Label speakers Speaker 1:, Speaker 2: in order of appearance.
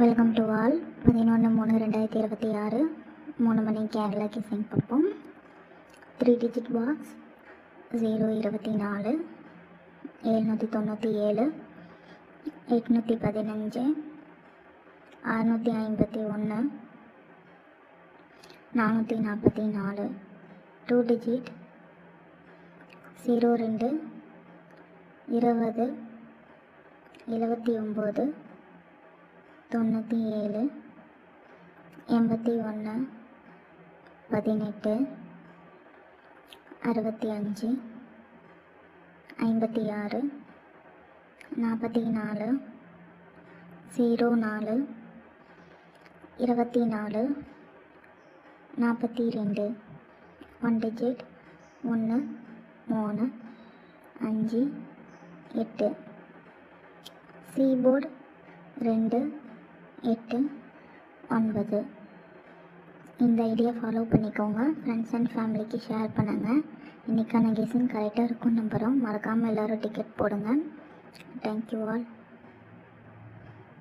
Speaker 1: Welcome to all. 11/3/2026 3 மணி Kerala guessing பார்ப்போம். 3 digit box 024 797 815 651 444. 2 digit 02 20 79 97 81 18 65 56 44 04 24 42. 1 digit 1 3 5 8. சீபோர்டு 2 8 9. இந்த ஐடியா ஃபாலோ பண்ணிக்கோங்க. ஃப்ரெண்ட்ஸ் அண்ட் ஃபேமிலிக்கு ஷேர் பண்ணுங்கள். இன்றைக்கான கெஸ்ஸிங் கரெக்டாக இருக்கும் நம்புகிறோம். மறக்காமல் எல்லோரும் டிக்கெட் போடுங்க. Thank you all.